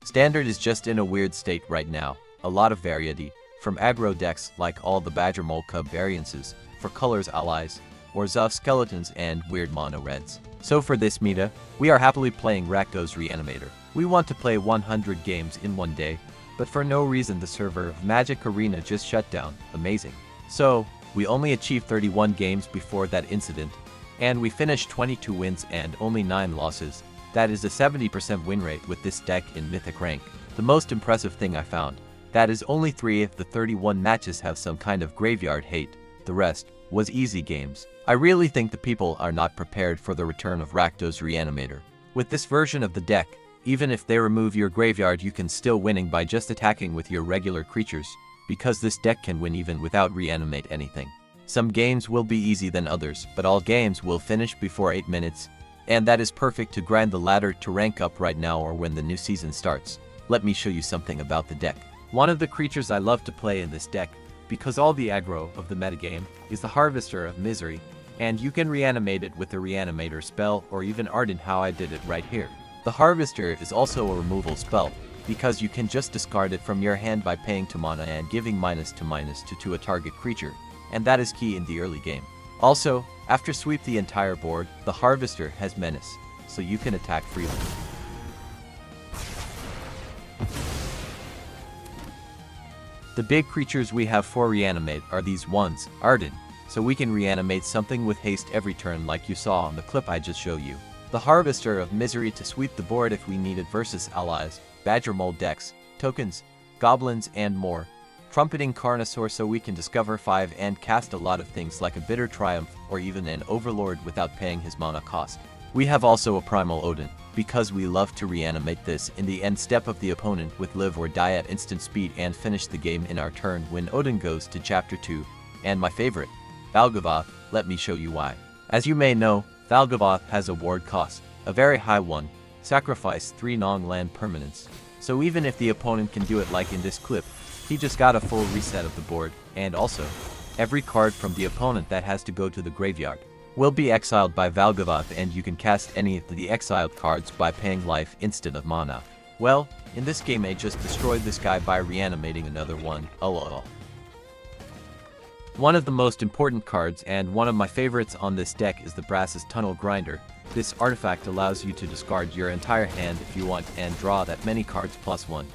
Standard is just in a weird state right now. A lot of variety, from aggro decks like all the Badgermole variances, for colors allies, or Zuff skeletons and weird mono reds. So for this meta, we are happily playing Rakdos Reanimator. We want to play 100 games in one day, but for no reason the server of Magic Arena just shut down. Amazing. So, we only achieved 31 games before that incident, and we finished 22 wins and only 9 losses. That is a 70% win rate with this deck in Mythic rank. The most impressive thing I found, that is only 3 of the 31 matches have some kind of graveyard hate. The rest was easy games. I really think the people are not prepared for the return of Rakdos Reanimator. With this version of the deck, even if they remove your graveyard, you can still winning by just attacking with your regular creatures, because this deck can win even without reanimate anything. Some games will be easy than others, but all games will finish before 8 minutes, and that is perfect to grind the ladder to rank up right now or when the new season starts. Let me show you something about the deck. One of the creatures I love to play in this deck, because all the aggro of the metagame, is the Harvester of Misery, and you can reanimate it with the Reanimator spell or even Ardyn, how I did it right here. The Harvester is also a removal spell, because you can just discard it from your hand by paying 2 mana and giving -2/-2 to a target creature, and that is key in the early game. Also, after sweep the entire board, the Harvester has Menace, so you can attack freely. The big creatures we have for reanimate are these ones, Ardyn, so we can reanimate something with haste every turn like you saw on the clip I just showed you. The Harvester of Misery to sweep the board if we need it versus allies, Badgermole decks, tokens, goblins and more. Trumpeting Carnosaur so we can discover 5 and cast a lot of things like a Bitter Triumph or even an Overlord without paying his mana cost. We have also a Primal Odin, because we love to reanimate this in the end step of the opponent with live or die at instant speed and finish the game in our turn when Odin goes to chapter 2. And my favorite, Valgavoth, let me show you why. As you may know, Valgavoth has a ward cost, a very high one, sacrifice 3 non-land permanents. So even if the opponent can do it like in this clip, he just got a full reset of the board, and also, every card from the opponent that has to go to the graveyard will be exiled by Valgavoth, and you can cast any of the exiled cards by paying life instead of mana. Well, in this game I just destroyed this guy by reanimating another one, lol. One of the most important cards and one of my favorites on this deck is the Brass's Tunnel Grinder. This artifact allows you to discard your entire hand if you want and draw that many cards +1.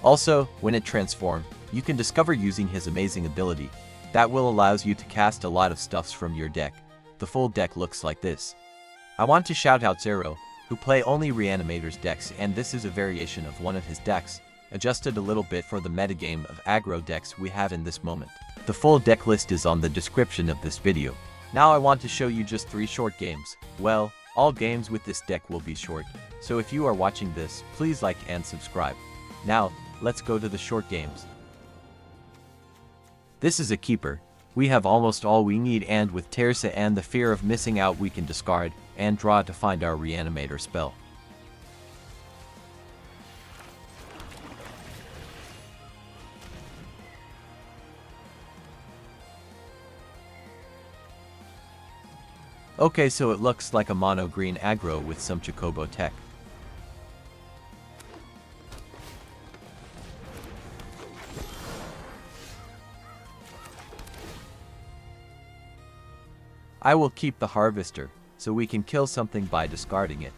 Also, when it transforms, you can discover using his amazing ability. That will allows you to cast a lot of stuffs from your deck. The full deck looks like this. I want to shout out Zero, who play only Reanimator's decks, and this is a variation of one of his decks, adjusted a little bit for the metagame of aggro decks we have in this moment. The full deck list is on the description of this video. Now I want to show you just 3 short games. Well, all games with this deck will be short, so if you are watching this, please like and subscribe. Now, let's go to the short games. This is a keeper. We have almost all we need, and with Tersa and the fear of missing out we can discard and draw to find our Reanimator spell. Okay, so it looks like a mono green aggro with some Chocobo tech. I will keep the Harvester, so we can kill something by discarding it.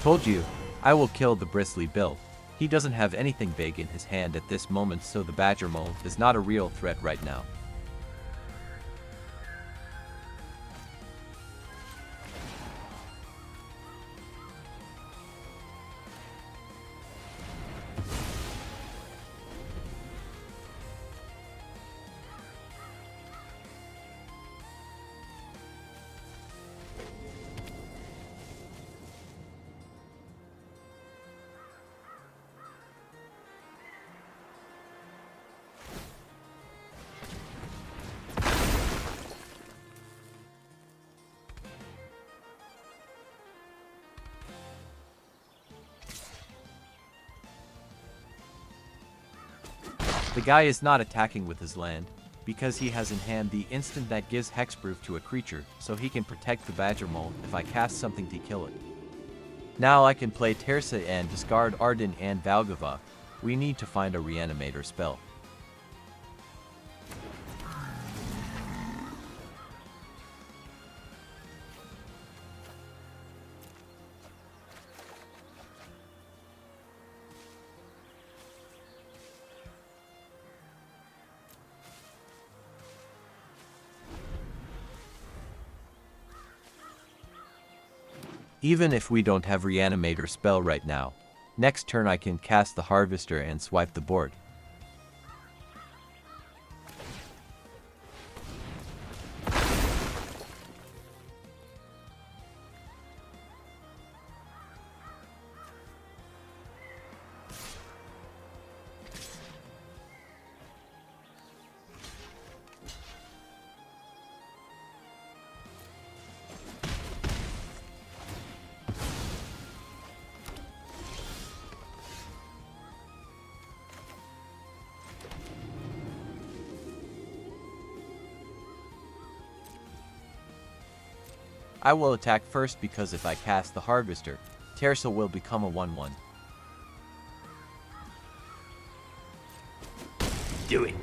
Told you, I will kill the Bristly Bill. He doesn't have anything big in his hand at this moment, so the Badgermole is not a real threat right now. The guy is not attacking with his land, because he has in hand the instant that gives hexproof to a creature, so he can protect the Badger Mole if I cast something to kill it. Now I can play Tersa and discard Ardyn and Valgavoth. We need to find a Reanimator spell. Even if we don't have Reanimator spell right now, next turn I can cast the Harvester and swipe the board. I will attack first because if I cast the Harvester, Tersa will become a 1/1. Do it!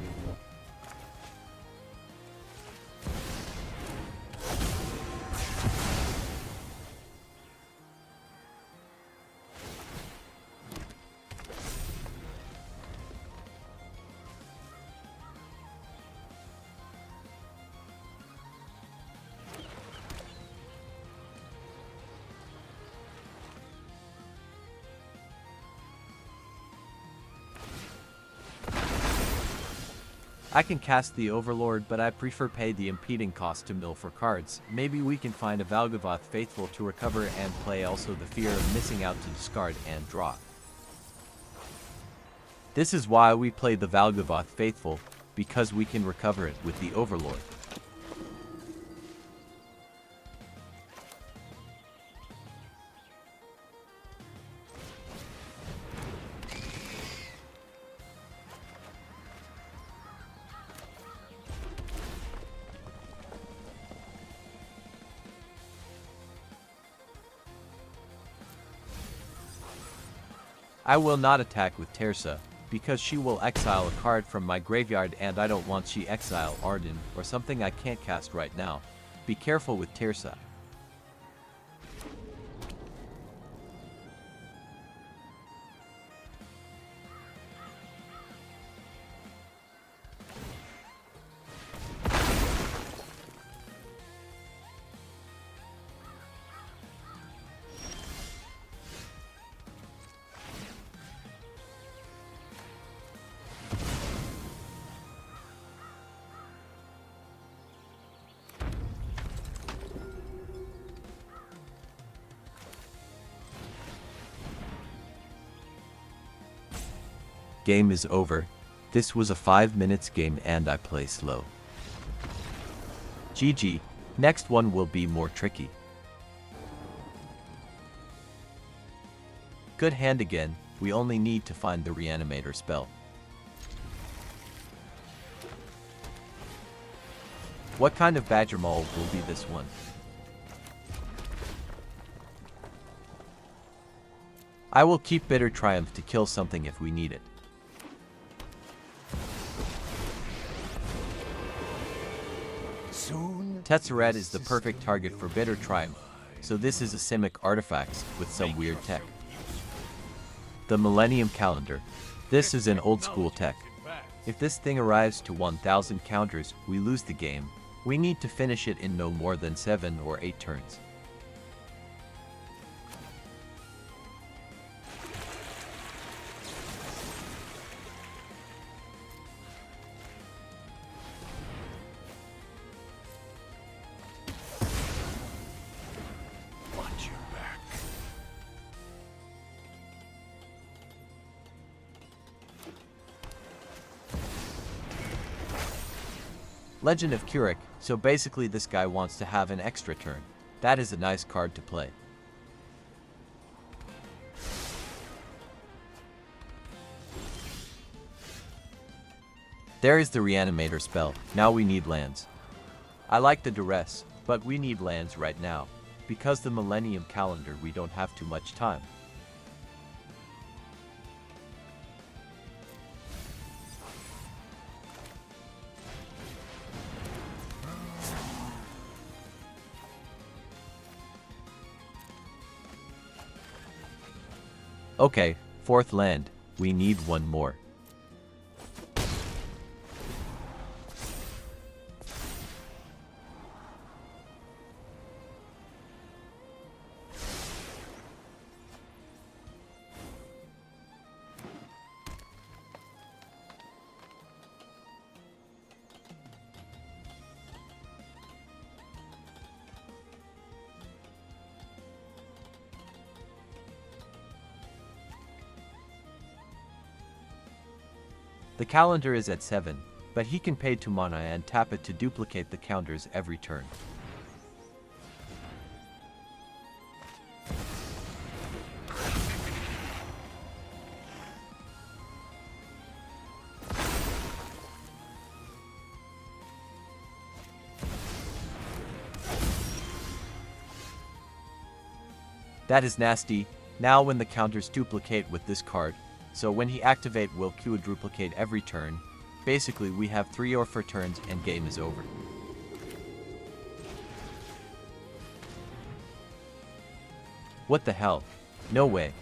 I can cast the Overlord, but I prefer pay the impeding cost to mill for cards. Maybe we can find a Valgavoth Faithful to recover and play also the fear of missing out to discard and draw. This is why we play the Valgavoth Faithful, because we can recover it with the Overlord. I will not attack with Tersa, because she will exile a card from my graveyard and I don't want she exile Ardyn or something I can't cast right now. Be careful with Tersa. Game is over. This was a 5 minutes game and I play slow. GG. Next one will be more tricky. Good hand again. We only need to find the Reanimator spell. What kind of Badger Mole will be this one? I will keep Bitter Triumph to kill something if we need it. Tetzeret is the perfect target for Bitter Triumph, so this is a Simic artifact with some weird tech. The Millennium Calendar. This is an old school tech. If this thing arrives to 1000 counters, we lose the game. We need to finish it in no more than 7 or 8 turns. Legend of Kurik, so basically this guy wants to have an extra turn. That is a nice card to play. There is the Reanimator spell. Now we need lands. I like the Duress, but we need lands right now. Because the Millennium Calendar, we don't have too much time. Okay, 4th land. We need one more. The calendar is at 7, but he can pay 2 mana and tap it to duplicate the counters every turn. That is nasty. Now when the counters duplicate with this card, so when he activate will quadruplicate every turn. Basically we have 3 or 4 turns and game is over. What the hell? No way.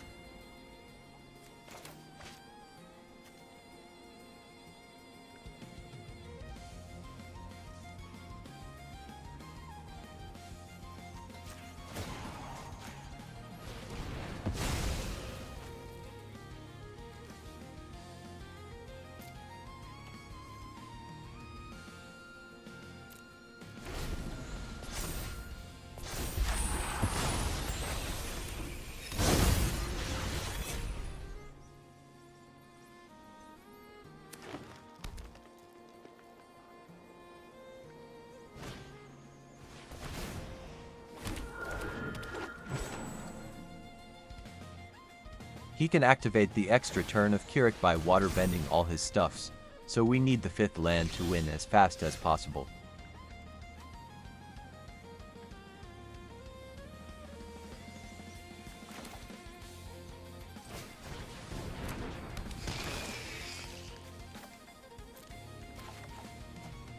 He can activate the extra turn of Keurig by waterbending all his stuffs, so we need the 5th land to win as fast as possible.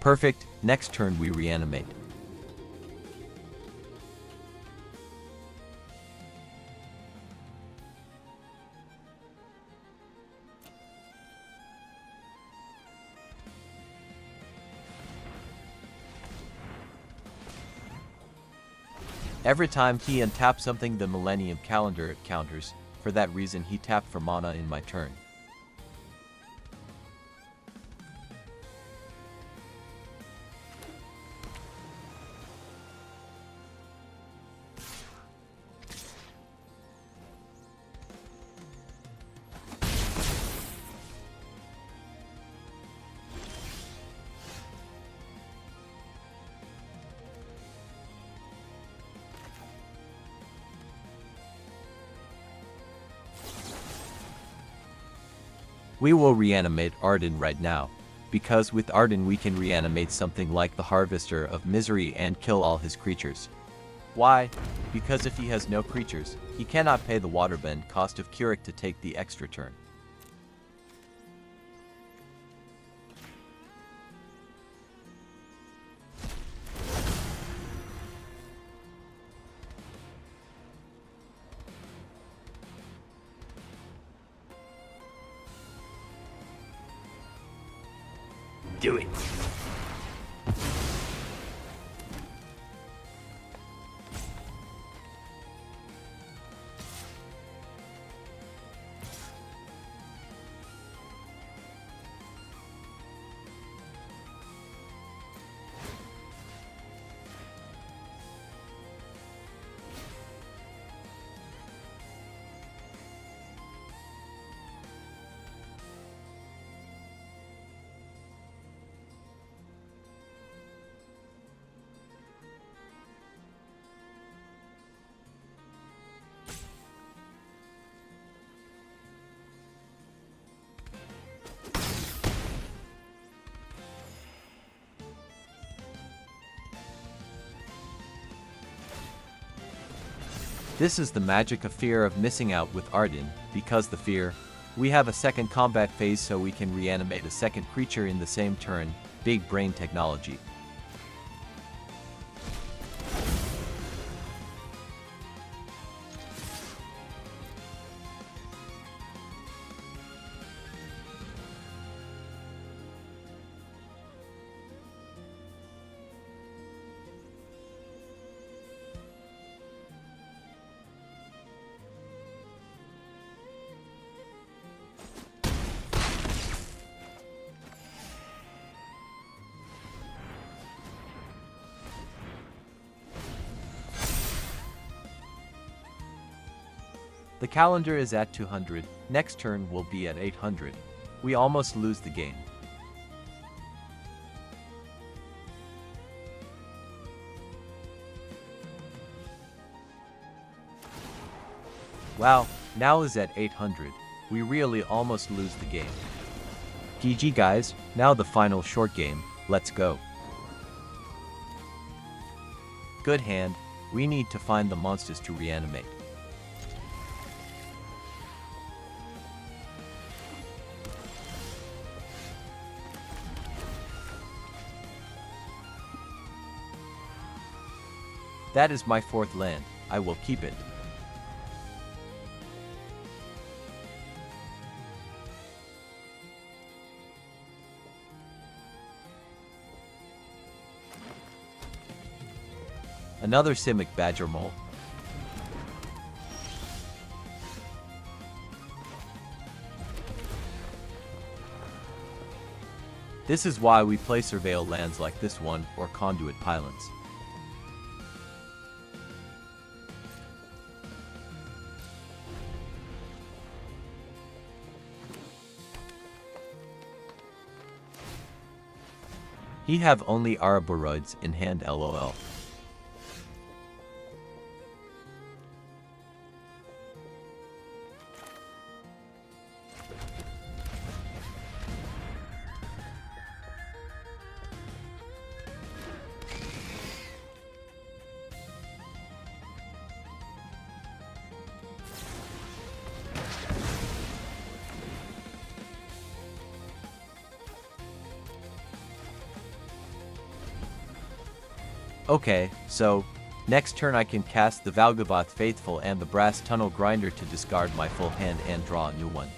Perfect, next turn we reanimate. Every time he untaps something the Millennium Calendar it counters. For that reason he tapped for mana in my turn. We will reanimate Ardyn right now, because with Ardyn we can reanimate something like the Harvester of Misery and kill all his creatures. Why? Because if he has no creatures, he cannot pay the waterbend cost of Keurig to take the extra turn. Do it. This is the magic of fear of missing out with Ardyn, because the fear. We have a second combat phase so we can reanimate a second creature in the same turn. Big brain technology. The calendar is at 200, next turn will be at 800. We almost lose the game. Wow, now is at 800. We really almost lose the game. GG guys, now the final short game, let's go. Good hand, we need to find the monsters to reanimate. That is my fourth land, I will keep it. Another Simic Badger Mole. This is why we play surveil lands like this one or Conduit Pylons. He have only Ouroboros in hand LOL. Okay, so, next turn I can cast the Valgavoth Faithful and the Brass Tunnel Grinder to discard my full hand and draw a new one.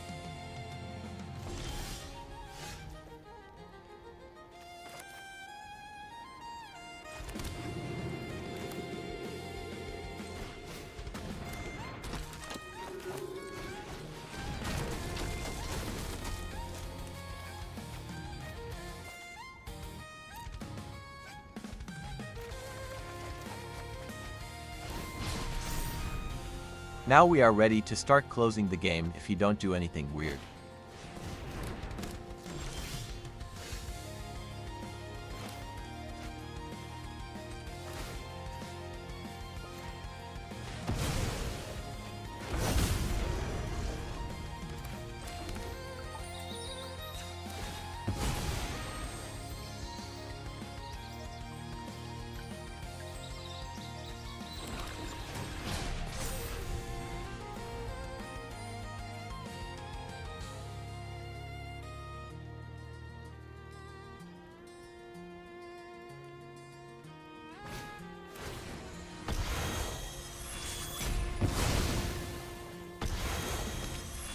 Now we are ready to start closing the game if you don't do anything weird.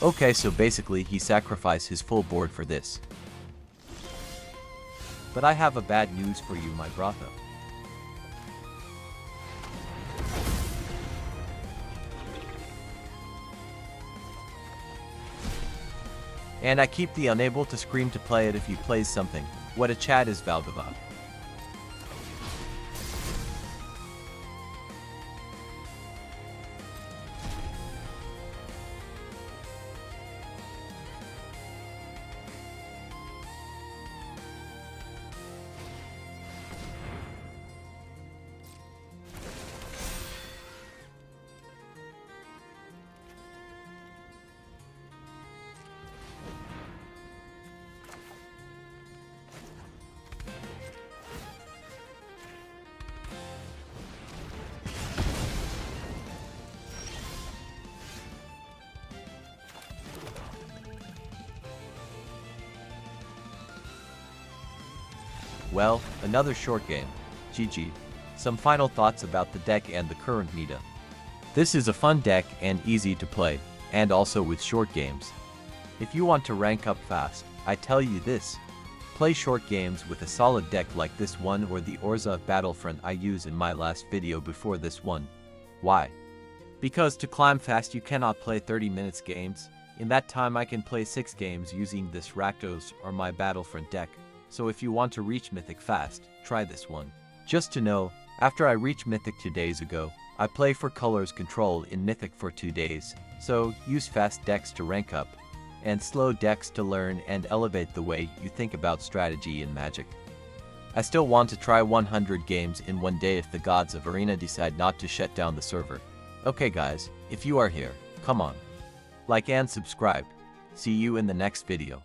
Okay, so basically he sacrificed his full board for this. But I have a bad news for you, my brother. And I keep the unable to scream to play it if he plays something. What a chat is Valgavoth. Well, another short game. GG. Some final thoughts about the deck and the current meta. This is a fun deck and easy to play, and also with short games. If you want to rank up fast, I tell you this. Play short games with a solid deck like this one or the Orza Battlefront I use in my last video before this one. Why? Because to climb fast you cannot play 30 minutes games. In that time I can play 6 games using this Rakdos or my Battlefront deck. So if you want to reach Mythic fast, try this one. Just to know, after I reached Mythic 2 days ago, I play for colors control in Mythic for 2 days, so use fast decks to rank up, and slow decks to learn and elevate the way you think about strategy in Magic. I still want to try 100 games in 1 day if the gods of Arena decide not to shut down the server. Okay guys, if you are here, come on. Like and subscribe. See you in the next video.